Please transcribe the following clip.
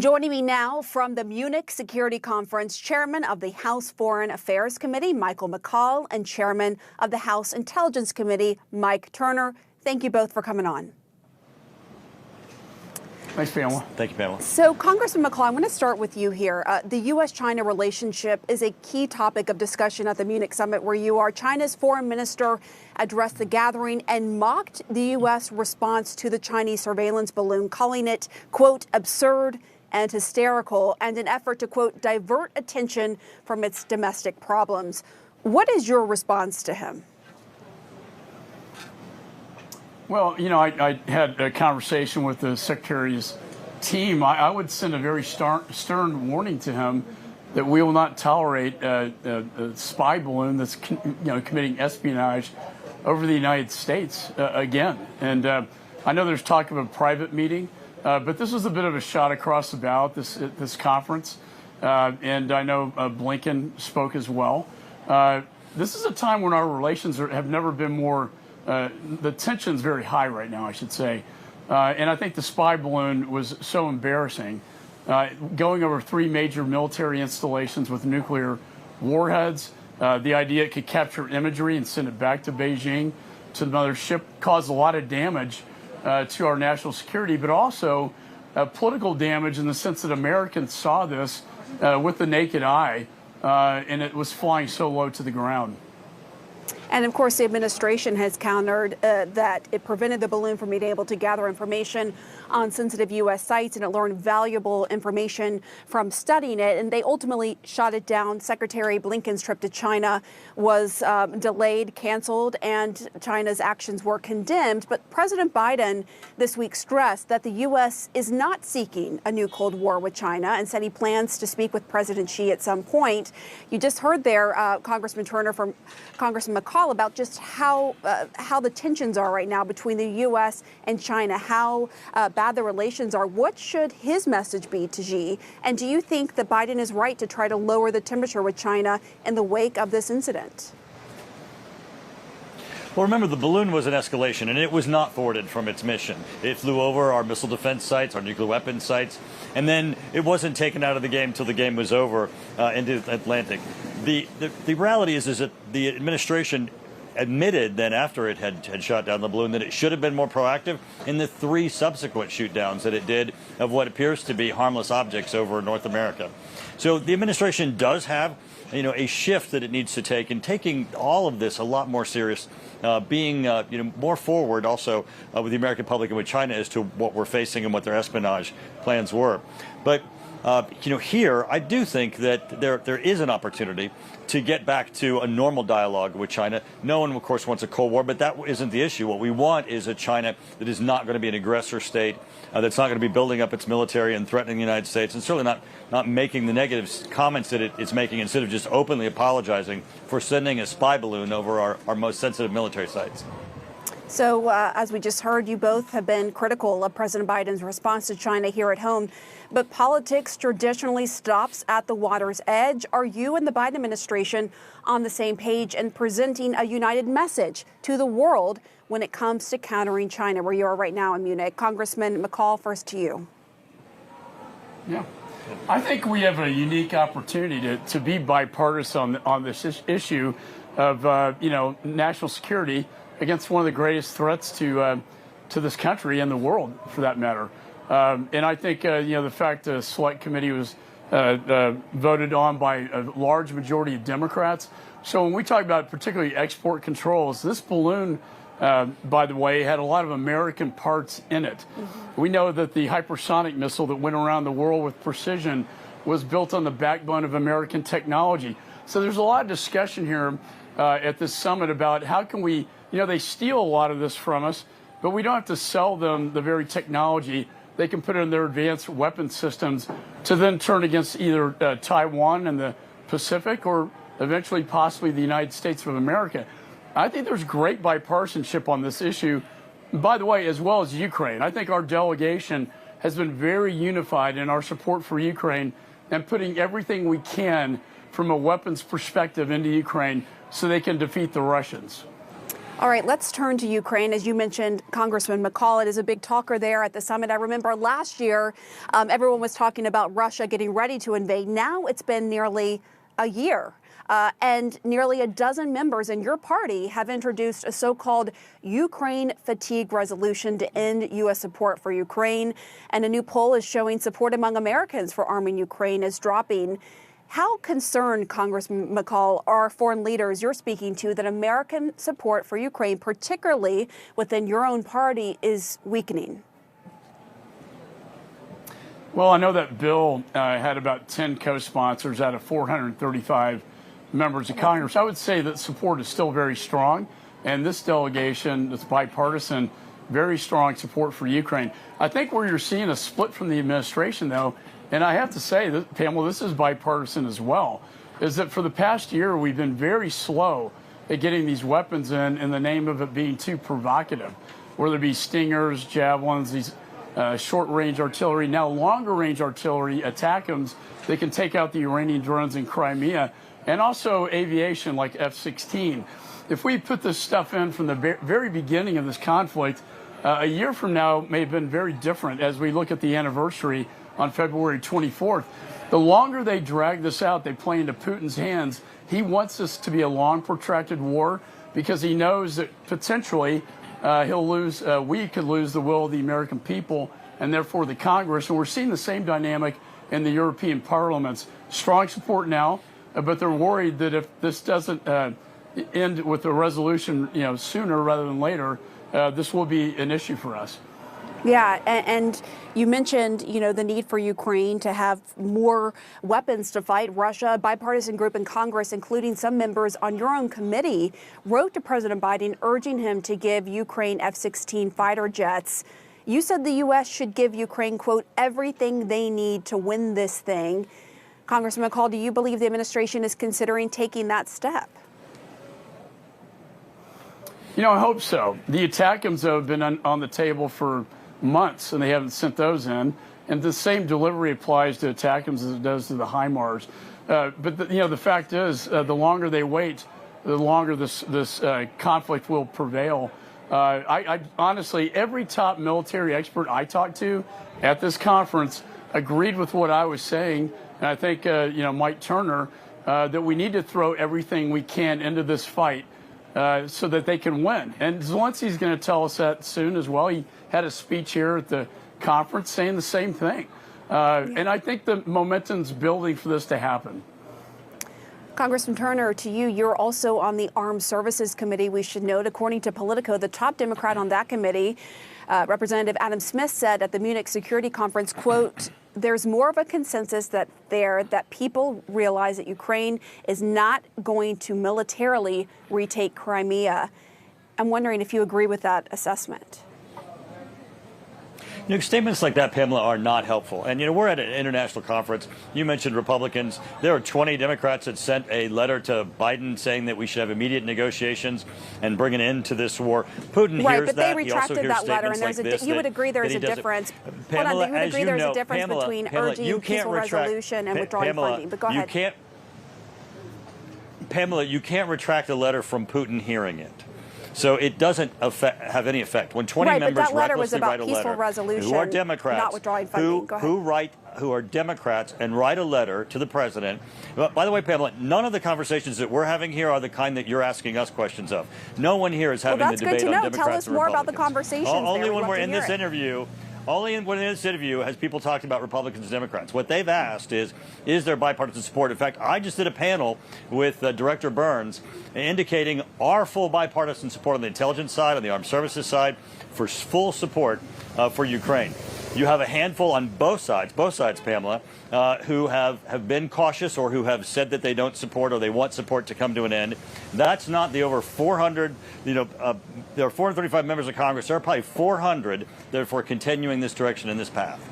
Joining me now from the Munich Security Conference, Chairman of the House Foreign Affairs Committee, Michael McCaul, and Chairman of the House Intelligence Committee, Mike Turner. Thank you both for coming on. Thanks, Pamela. Thank you, Pamela. So, Congressman McCaul, I want to start with you here. The U.S.-China relationship is a key topic of discussion at the Munich summit where you are. China's foreign minister addressed the gathering and mocked the U.S. response to the Chinese surveillance balloon, calling it, quote, absurd and hysterical, and an effort to, quote, divert attention from its domestic problems. What is your response to him? Well, you know, I had a conversation with the Secretary's team. I would send a very stern warning to him that we will not tolerate a spy balloon that's committing espionage over the United States again. And I know there's talk of a private meeting, but this was a bit of a shot across the bow at this conference. And I know Blinken spoke as well. This is a time when our relations have never been more the tension's very high right now, I should say. And I think the spy balloon was so embarrassing. Going over 3 major military installations with nuclear warheads, the idea it could capture imagery and send it back to Beijing to the mothership caused a lot of damage to our national security, but also political damage in the sense that Americans saw this with the naked eye, and it was flying so low to the ground. And of course, the administration has countered that it prevented the balloon from being able to gather information on sensitive U.S. sites, and it learned valuable information from studying it. And they ultimately shot it down. Secretary Blinken's trip to China was delayed, canceled, and China's actions were condemned. But President Biden this week stressed that the U.S. is not seeking a new Cold War with China and said he plans to speak with President Xi at some point. You just heard there, Congressman Turner from Congressman McCaul, about just how the tensions are right now between the U.S. and China, how bad the relations are. What should his message be to Xi? And do you think that Biden is right to try to lower the temperature with China in the wake of this incident? Well, remember, the balloon was an escalation, and it was not forwarded from its mission. It flew over our missile defense sites, our nuclear weapons sites, and then it wasn't taken out of the game until the game was over into the Atlantic. The reality is that the administration admitted then after it had shot down the balloon that it should have been more proactive in the 3 subsequent shoot downs that it did of what appears to be harmless objects over North America. So the administration does have a shift that it needs to take, and taking all of this a lot more serious, being more forward also with the American public and with China as to what we're facing and what their espionage plans were. But here I do think that there is an opportunity to get back to a normal dialogue with China. No one, of course, wants a Cold War, but that isn't the issue. What we want is a China that is not going to be an aggressor state, that's not going to be building up its military and threatening the United States, and certainly not making the negative comments that it's making, instead of just openly apologizing for sending a spy balloon over our most sensitive military sites. So, as we just heard, you both have been critical of President Biden's response to China here at home. But politics traditionally stops at the water's edge. Are you and the Biden administration on the same page and presenting a united message to the world when it comes to countering China, where you are right now in Munich? Congressman McCaul, first to you. Yeah. I think we have a unique opportunity to be bipartisan on this issue of, national security against one of the greatest threats to this country and the world, for that matter. And I think, the fact the Select Committee was voted on by a large majority of Democrats. So when we talk about particularly export controls, this balloon, by the way, had a lot of American parts in it. Mm-hmm. We know that the hypersonic missile that went around the world with precision was built on the backbone of American technology. So there's a lot of discussion here at this summit about how can we, they steal a lot of this from us, but we don't have to sell them the very technology. They can put it in their advanced weapon systems to then turn against either Taiwan and the Pacific or eventually possibly the United States of America. I think there's great bipartisanship on this issue, by the way, as well as Ukraine. I think our delegation has been very unified in our support for Ukraine and putting everything we can from a weapons perspective into Ukraine so they can defeat the Russians. All right, let's turn to Ukraine. As you mentioned, Congressman McCaul is a big talker there at the summit. I remember last year, everyone was talking about Russia getting ready to invade. Now it's been nearly a year. And nearly a dozen members in your party have introduced a so-called Ukraine fatigue resolution to end U.S. support for Ukraine. And a new poll is showing support among Americans for arming Ukraine is dropping. How concerned, Congressman McCaul, are foreign leaders you're speaking to that American support for Ukraine, particularly within your own party, is weakening? Well, I know that bill had about 10 co-sponsors out of 435 members of Congress. I would say that support is still very strong, and this delegation is bipartisan, very strong support for Ukraine. I think where you're seeing a split from the administration, though, and I have to say, that, Pamela, this is bipartisan as well, is that for the past year, we've been very slow at getting these weapons in the name of it being too provocative, whether it be Stingers, Javelins, these short-range artillery, now longer-range artillery, ATACMS, they can take out the Iranian drones in Crimea, and also aviation like F-16. If we put this stuff in from the very beginning of this conflict, a year from now may have been very different as we look at the anniversary on February 24th. The longer they drag this out, they play into Putin's hands. He wants this to be a long, protracted war because he knows that potentially he'll lose, we could lose the will of the American people and therefore the Congress. And we're seeing the same dynamic in the European parliaments. Strong support now, but they're worried that if this doesn't end with a resolution, sooner rather than later, this will be an issue for us. Yeah, and you mentioned, the need for Ukraine to have more weapons to fight Russia. A bipartisan group in Congress, including some members on your own committee, wrote to President Biden urging him to give Ukraine F-16 fighter jets. You said the U.S. should give Ukraine, quote, everything they need to win this thing. Congressman McCaul, do you believe the administration is considering taking that step? I hope so. The ATACMS have been on the table for months, and they haven't sent those in. And the same delivery applies to ATACMS as it does to the HIMARS. But the fact is, the longer they wait, the longer this conflict will prevail. I honestly, every top military expert I talked to at this conference agreed with what I was saying. And I think, Mike Turner, that we need to throw everything we can into this fight so that they can win. And Zelensky's going to tell us that soon as well. He had a speech here at the conference saying the same thing. And I think the momentum's building for this to happen. Congressman Turner, to you, you're also on the Armed Services Committee. We should note, according to Politico, the top Democrat on that committee, Representative Adam Smith, said at the Munich Security Conference, quote, there's more of a consensus that people realize that Ukraine is not going to militarily retake Crimea. I'm wondering if you agree with that assessment. Statements like that, Pamela, are not helpful. And, we're at an international conference. You mentioned Republicans. There are 20 Democrats that sent a letter to Biden saying that we should have immediate negotiations and bring an end to this war. Putin right, hears but that. They retracted that letter, and you would agree there's a difference. Pamela, you would agree there's a difference between urging peaceful resolution and withdrawing funding. But go ahead. Pamela, you can't retract a letter from Putin hearing it. So it doesn't have any effect. When 20 members recklessly write a letter, who are Democrats, not withdrawing funding. Go ahead. who are Democrats and write a letter to the president. By the way, Pamela, none of the conversations that we're having here are the kind that you're asking us questions of. No one here is having the debate on Democrats and Republicans. Tell us more about the conversations. Only when we're in this interview. Only when in this interview has people talked about Republicans and Democrats. What they've asked is there bipartisan support? In fact, I just did a panel with Director Burns indicating our full bipartisan support on the intelligence side, on the armed services side, for full support for Ukraine. You have a handful on both sides, Pamela, who have been cautious or who have said that they don't support or they want support to come to an end. That's not the over 400, there are 435 members of Congress. There are probably 400 that are for continuing this direction and this path.